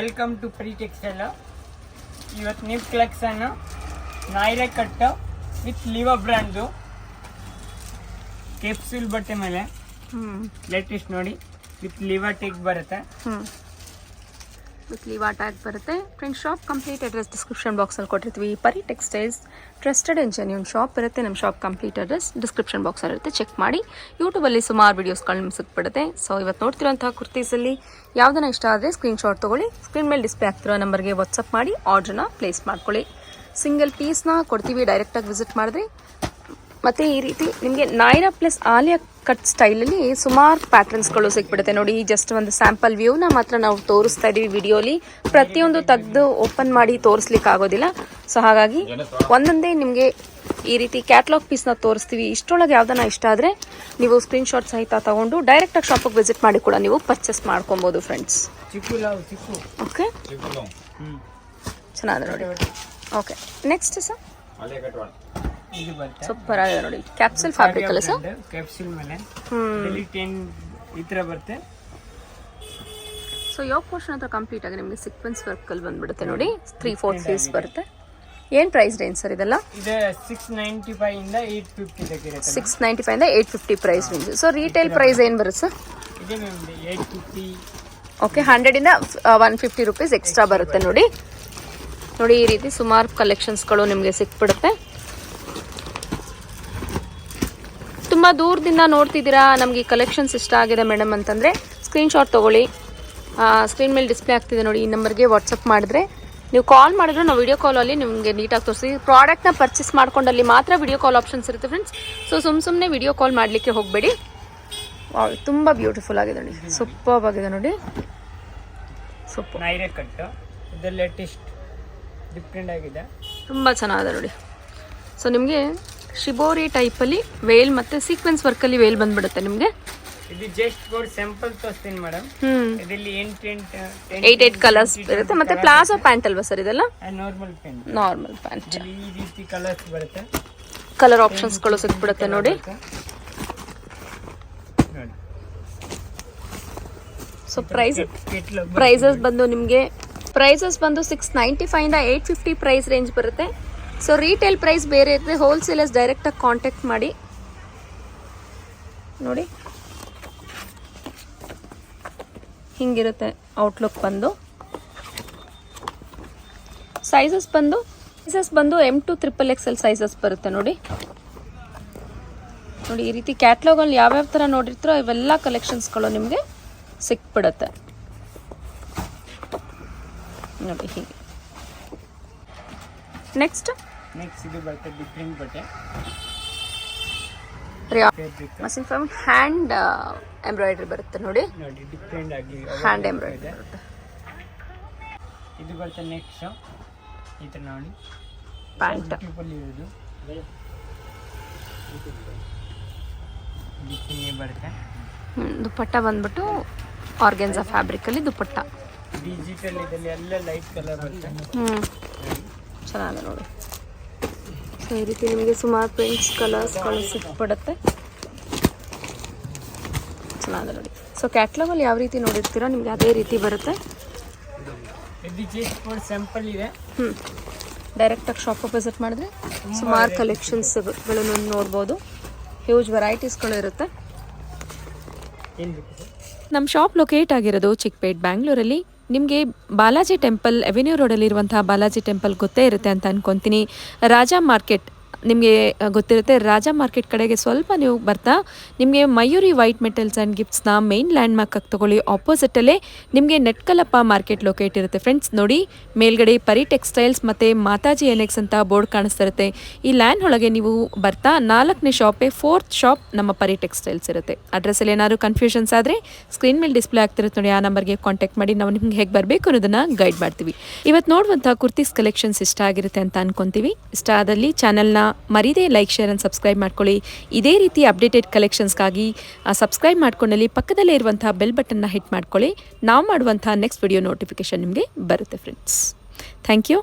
Welcome to Pari textile. ಇವತ್ತು new collection Nayra cut with Liva ಬ್ರ್ಯಾಂಡ್ದು capsule ಬಟ್ಟೆ ಮೇಲೆ ಲೇಟೆಸ್ಟ್ ನೋಡಿ ವಿತ್ ಲಿವಾ ಟೆಕ್ ಬರುತ್ತೆ. ವಿತ್ ಲಿವಾ ಟ್ಯಾಗ್ ಬರುತ್ತೆ. Friend shop complete address description ಬಾಕ್ಸಲ್ಲಿ ಕೊಟ್ಟಿರ್ತೀವಿ. Pari textiles trusted and genuine shop ಇರುತ್ತೆ. ನಮ್ಮ ಶಾಪ್ ಕಂಪ್ಲೀಟ್ ಅಡ್ರೆಸ್ ಡಿಸ್ಕ್ರಿಪ್ಷನ್ ಬಾಕ್ಸಲ್ಲಿ ಇರುತ್ತೆ, ಚೆಕ್ ಮಾಡಿ. ಯೂಟ್ಯೂಬಲ್ಲಿ ಸುಮಾರು ವೀಡಿಯೋಸ್ಗಳು ನಿಮ್ಗೆ ಸಿಕ್ಬಿಡುತ್ತೆ. ಸೊ ಇವತ್ತು ನೋಡ್ತಿರೋಂಥ ಕುರ್ತೀಸಲ್ಲಿ ಯಾವುದನ್ನ ಇಷ್ಟ ಆದರೆ ಸ್ಕ್ರೀನ್ಶಾಟ್ ತೊಗೊಳ್ಳಿ. ಸ್ಕ್ರೀನ್ ಮೇಲೆ ಡಿಸ್ಪ್ಲೇ ಆಗ್ತಿರೋ ನಂಬರ್ಗೆ ವಾಟ್ಸಪ್ ಮಾಡಿ ಆರ್ಡ್ರನ್ನ ಪ್ಲೇಸ್ ಮಾಡ್ಕೊಳ್ಳಿ. ಸಿಂಗಲ್ ಪೀಸ್ನ ಕೊಡ್ತೀವಿ, ಡೈರೆಕ್ಟಾಗಿ ವಿಸಿಟ್ ಮಾಡಿದ್ರೆ. ಮತ್ತು ಈ ರೀತಿ ನಿಮಗೆ ನಾಯ್ರಾ ಪ್ಲಸ್ ಆಲಿಯಾ ಕಟ್ ಸ್ಟೈಲಲ್ಲಿ ಸುಮಾರು ಪ್ಯಾಟರ್ನ್ಸ್ಗಳು ಸಿಕ್ಬಿಡುತ್ತೆ ನೋಡಿ. ಜಸ್ಟ್ ಒಂದು ಸ್ಯಾಂಪಲ್ ವ್ಯೂನ ಮಾತ್ರ ನಾವು ತೋರಿಸ್ತಾ ಇದ್ದೀವಿ ವಿಡಿಯೋಲಿ. ಪ್ರತಿಯೊಂದು ತೆಗೆದು ಓಪನ್ ಮಾಡಿ ತೋರಿಸ್ಲಿಕ್ಕೆ ಆಗೋದಿಲ್ಲ. ಸೊ ಹಾಗಾಗಿ ಒಂದೊಂದೇ ನಿಮಗೆ ಈ ರೀತಿ ಕ್ಯಾಟ್ಲಾಗ್ ಪೀಸ್ನ ತೋರಿಸ್ತೀವಿ. ಇಷ್ಟರೊಳಗೆ ಯಾವುದನ್ನ ಇಷ್ಟ ಆದರೆ ನೀವು ಸ್ಕ್ರೀನ್ಶಾಟ್ ಸಹಿತ ತಗೊಂಡು ಡೈರೆಕ್ಟಾಗಿ ಶಾಪಿಗೆ ವಿಸಿಟ್ ಮಾಡಿ ಕೂಡ ನೀವು ಪರ್ಚೇಸ್ ಮಾಡ್ಕೊಬೋದು ಫ್ರೆಂಡ್ಸ್. ಓಕೆ, ಚೆನ್ನಾಗಿದೆ ನೋಡಿ. ಓಕೆ, ನೆಕ್ಸ್ಟ್ ಸರ್ ಇದು ಬರುತ್ತೆ ಸೂಪರ್ ಆಗಿದೆ ನೋಡಿ. ಕ್ಯಾಪ್ಸೂಲ್ ಫ್ಯಾಬ್ರಿಕ್ ಅಲ್ಲ ಸರ್? ಕ್ಯಾಪ್ಸೂಲ್ ಮೇಲೆ ಈ ತರ ಬರುತ್ತೆ. ಸೊ ಯೋಗ ಪೋರ್ಷನ್ ಹತ್ರ ಕಂಪ್ಲೀಟ್ ಆಗಿ ನಿಮಗೆ ಸೀಕ್ವೆನ್ಸ್ ವರ್ಕ್ ಅಲ್ಲಿ ಬಂದ್ಬಿಡುತ್ತೆ ನೋಡಿ. 3/4 ಪೀಸ್ ಬರುತ್ತೆ. ಏನ್ ಪ್ರೈಸ್ ರೇಂಜ್ ಸರ್ ಇದೆಲ್ಲ? ಇದು 695 ಇಂದ 850 ತನಕ ಇರುತ್ತೆ. 695 ಇಂದ 850 price range. So retail price ಏನು ಬರುತ್ತೆ ಸರ್? ಇದೆ ಮ್ಯಾಮ್ 850. ಓಕೆ, 100 ಇಂದ 150 ರೂಪೀಸ್ ಎಕ್ಸ್ಟ್ರಾ ಬರುತ್ತೆ ನೋಡಿ. ನೋಡಿ ಈ ರೀತಿ ಸುಮಾರು ಕಲೆಕ್ಷನ್ಸ್ಗಳು ನಿಮಗೆ ಸಿಕ್ಬಿಡುತ್ತೆ. ತುಂಬ ದೂರದಿಂದ ನೋಡ್ತಿದ್ದೀರಾ, ನಮಗೆ ಈ ಕಲೆಕ್ಷನ್ಸ್ ಇಷ್ಟ ಆಗಿದೆ ಮೇಡಮ್ ಅಂತಂದರೆ ಸ್ಕ್ರೀನ್ಶಾಟ್ ತೊಗೊಳ್ಳಿ. ಸ್ಕ್ರೀನ್ ಮೇಲೆ ಡಿಸ್ಪ್ಲೇ ಆಗ್ತಿದೆ ನೋಡಿ, ಈ ನಂಬರ್ಗೆ ವಾಟ್ಸಪ್ ಮಾಡಿದ್ರೆ ನೀವು ಕಾಲ್ ಮಾಡಿದ್ರೆ ನಾವು ವಿಡಿಯೋ ಕಾಲಲ್ಲಿ ನಿಮಗೆ ನೀಟಾಗಿ ತೋರಿಸ್ತೀವಿ. ಪ್ರಾಡಕ್ಟ್ನ ಪರ್ಚೇಸ್ ಮಾಡ್ಕೊಂಡಲ್ಲಿ ಮಾತ್ರ ವಿಡಿಯೋ ಕಾಲ್ ಆಪ್ಷನ್ಸ್ ಇರುತ್ತೆ ಫ್ರೆಂಡ್ಸ್. ಸೊ ಸುಮ್ಮನೆ ವಿಡಿಯೋ ಕಾಲ್ ಮಾಡಲಿಕ್ಕೆ ಹೋಗಬೇಡಿ. ತುಂಬ ಬ್ಯೂಟಿಫುಲ್ ಆಗಿದೆ ನೋಡಿ, ಸೂಪರ್ ಆಗಿದೆ ನೋಡಿ. ಸೂಪರ್ ನಾಯ್ರೆ ಕಟ್ ಇದು ಲೇಟೆಸ್ಟ್ ಡಿಫ್ರೆಂಟ್ ಆಗಿದೆ, ತುಂಬ ಚೆನ್ನಾಗಿದೆ ನೋಡಿ. ಸೊ ನಿಮಗೆ ಶಿಬೋರಿ ಟೈಪಲ್ಲಿ ವೇಲ್ ಮತ್ತು ಸೀಕ್ವೆನ್ಸ್ ವರ್ಕಲ್ಲಿ ವೇಲ್ ಬಂದ್ಬಿಡುತ್ತೆ ನಿಮಗೆ. ಇದು ಜಸ್ಟ್ ಫಾರ್ ಸ್ಯಾಂಪಲ್ ತೋರಿಸ್ತೀನಿ ಮೇಡಮ್. ಇದರಲ್ಲಿ 8 ಕಲರ್ಸ್ ಇರುತ್ತೆ. ಮತ್ತೆ ಪ್ಲಾಜೋ ಪ್ಯಾಂಟ್ ಅಲ್ವಾ ಸರ್ ಇದೆಲ್ಲ? Normal pant. ನಾರ್ಮಲ್ ಪ್ಯಾಂಟ್ ಈ ರೀತಿ ಕಲರ್ಸ್ ಬರುತ್ತೆ. ಕಲರ್ ಆಪ್ಷನ್ಸ್ಗಳು ಸಿಕ್ಬಿಡುತ್ತೆ ನೋಡಿ. ಸೊ ಪ್ರೈಸಸ್ ಬಂದು ನಿಮಗೆ ಪ್ರೈಸಸ್ ಬಂದು 695 ಇಂದ 850 ಪ್ರೈಸ್ ರೇಂಜ್ ಬರುತ್ತೆ. ಸೊ ರೀಟೇಲ್ ಪ್ರೈಸ್ ಬೇರೆ ಇರುತ್ತೆ. ಹೋಲ್ಸೇಲರ್ಸ್ ಡೈರೆಕ್ಟಾಗಿ ಕಾಂಟ್ಯಾಕ್ಟ್ ಮಾಡಿ ನೋಡಿ. ಹಿಂಗಿರುತ್ತೆ ಔಟ್ಲುಕ್ ಬಂದು. ಸೈಜಸ್ ಬಂದು M to XXL ಸೈಜಸ್ ಬರುತ್ತೆ ನೋಡಿ. ನೋಡಿ ಈ ರೀತಿ ಕ್ಯಾಟ್ಲಾಗಲ್ಲಿ ಯಾವ್ಯಾವ ಥರ ನೋಡಿರ್ತೀರೋ ಇವೆಲ್ಲ ಕಲೆಕ್ಷನ್ಸ್ಗಳು ನಿಮಗೆ ಸಿಕ್ಬಿಡುತ್ತೆ ನೋಡಿ. ಹೀಗೆ ನೆಕ್ಸ್ಟ್ ಇದು ಬರುತ್ತೆ ಡಿಫ್ರೆಂಟ್ ಬಟ್ಟೆ. ಮಸಿನ್ ಫಾರ್ಮ್ ಹ್ಯಾಂಡ್ ಎಂಬ್ರಾಯ್ಡ್ರಿ ಬರುತ್ತೆ ನೋಡಿ. ನೋಡಿ ಡಿಫ್ರೆಂಟ್ ಆಗಿ ಹ್ಯಾಂಡ್ ಎಂಬ್ರಾಯ್ಡ್ರಿ ಬರುತ್ತೆ. ಇದು ಬರುತ್ತೆ ನೆಕ್ಸ್ಟ್ ಈ ತರ ನೋಡಿ ಪ್ಯಾಂಟ್ ಇರೋದು ಬರುತ್ತೆ. ದುಪ್ಪಟ್ಟ ಬಂದ್ಬಿಟ್ಟು ಆರ್ಗೆನ್ಸಾ ಫ್ಯಾಬ್ರಿಕ್ ಅಲ್ಲಿ ದುಪ್ಪಟ್ಟ. ಡಿಜಿಟಲ್ ಇದರಲ್ಲಿ ಎಲ್ಲ ಲೈಟ್ ಕಲರ್ ಬರುತ್ತೆ. ಚೆನ್ನಾಗಿದೆ ನೋಡಿ. ಸೊ ಈ ರೀತಿ ನಿಮಗೆ ಸುಮಾರು ಪ್ರಿಂಟ್ಸ್ ಕಲರ್ಸ್ಗಳು ಸಿಕ್ಬಿಡುತ್ತೆ. ಚೆನ್ನಾಗಿದೆ ನೋಡಿ. ಸೊ ಕ್ಯಾಟ್ಲಾಗಲ್ಲಿ ಯಾವ ರೀತಿ ನೋಡಿರ್ತೀರೋ ನಿಮಗೆ ಅದೇ ರೀತಿ ಬರುತ್ತೆ. ಇದು ಜಸ್ಟ್ ಫಾರ್ ಸ್ಯಾಂಪಲ್ ಇದೆ. ಡೈರೆಕ್ಟಾಗಿ ಶಾಪಿಗೆ ವಿಸಿಟ್ ಮಾಡಿದ್ರೆ ಸುಮಾರು ಕಲೆಕ್ಷನ್ಸ್ಗಳನ್ನು ನೋಡ್ಬೋದು. ಹ್ಯೂಜ್ ವೆರೈಟೀಸ್ಗಳು ಇರುತ್ತೆ. ನಮ್ಮ ಶಾಪ್ ಲೊಕೇಟ್ ಆಗಿರೋದು ಚಿಕ್ಕಪೇಟ್ ಬ್ಯಾಂಗ್ಳೂರಲ್ಲಿ. ನಿಮಗೆ ಬಾಲಾಜಿ ಟೆಂಪಲ್ ಅವೆನ್ಯೂ ರೋಡಲ್ಲಿರುವಂಥ ಬಾಲಾಜಿ ಟೆಂಪಲ್ ಗೊತ್ತೇ ಇರುತ್ತೆ ಅಂತ ಅಂದ್ಕೊತೀನಿ. ರಾಜಾ ಮಾರ್ಕೆಟ್ ನಿಮಗೆ ಗೊತ್ತಿರುತ್ತೆ. ರಾಜಾ ಮಾರ್ಕೆಟ್ ಕಡೆಗೆ ಸ್ವಲ್ಪ ನೀವು ಬರ್ತಾ ನಿಮಗೆ ಮಯೂರಿ ವೈಟ್ ಮೆಟಲ್ಸ್ ಆ್ಯಂಡ್ ಗಿಫ್ಟ್ಸ್ನ ಮೇನ್ ಲ್ಯಾಂಡ್ ಮಾರ್ಕ್ ಆಗಿ ತೊಗೊಳ್ಳಿ. ಆಪೋಸಿಟಲ್ಲೇ ನಿಮಗೆ ನೆಟ್ಕಲಪ್ಪ ಮಾರ್ಕೆಟ್ ಲೊಕೇಟ್ ಇರುತ್ತೆ ಫ್ರೆಂಡ್ಸ್. ನೋಡಿ ಮೇಲ್ಗಡೆ ಪರಿ ಟೆಕ್ಸ್ಟೈಲ್ಸ್ ಮತ್ತು ಮಾತಾಜಿ ಎನೆಕ್ಸ್ ಅಂತ ಬೋರ್ಡ್ ಕಾಣಿಸ್ತಾ ಇರುತ್ತೆ. ಈ ಲ್ಯಾಂಡ್ ಒಳಗೆ ನೀವು ಬರ್ತಾ 4ನೇ ಶಾಪೇ 4th ಶಾಪ್ ನಮ್ಮ ಪರಿ ಟೆಕ್ಸ್ಟೈಲ್ಸ್ ಇರುತ್ತೆ. ಅಡ್ರೆಸ್ಸಲ್ಲಿ ಏನಾದರೂ ಕನ್ಫ್ಯೂಷನ್ಸ್ ಆದರೆ ಸ್ಕ್ರೀನ್ ಮೇಲೆ ಡಿಸ್ಪ್ಲೇ ಆಗ್ತಿರುತ್ತೆ ನೋಡಿ, ಆ ನಂಬರ್ಗೆ ಕಾಂಟ್ಯಾಕ್ಟ್ ಮಾಡಿ ನಾವು ನಿಮ್ಗೆ ಹೇಗೆ ಬರಬೇಕು ಅನ್ನೋದನ್ನು ಗೈಡ್ ಮಾಡ್ತೀವಿ. ಇವತ್ತು ನೋಡುವಂಥ ಕುರ್ತೀಸ್ ಕಲೆಕ್ಷನ್ಸ್ ಇಷ್ಟ ಆಗಿರುತ್ತೆ ಅಂತ ಅನ್ಕೊತೀವಿ. ಇಷ್ಟ ಆದಲ್ಲಿ ಚಾನಲ್ನ ಮರೀದೇ ಲೈಕ್ ಶೇರ್ ಆ್ಯಂಡ್ ಸಬ್ಸ್ಕ್ರೈಬ್ ಮಾಡ್ಕೊಳ್ಳಿ. ಇದೇ ರೀತಿ ಅಪ್ಡೇಟೆಡ್ ಕಲೆಕ್ಷನ್ಸ್ಗಾಗಿ ಸಬ್ಸ್ಕ್ರೈಬ್ ಮಾಡ್ಕೊಂಡಲ್ಲಿ ಪಕ್ಕದಲ್ಲೇ ಇರುವಂಥ ಬೆಲ್ ಬಟನ್ನ ಹಿಟ್ ಮಾಡ್ಕೊಳ್ಳಿ. ನಾವು ಮಾಡುವಂಥ ನೆಕ್ಸ್ಟ್ ವಿಡಿಯೋ ನೋಟಿಫಿಕೇಶನ್ ನಿಮಗೆ ಬರುತ್ತೆ ಫ್ರೆಂಡ್ಸ್. Thank you.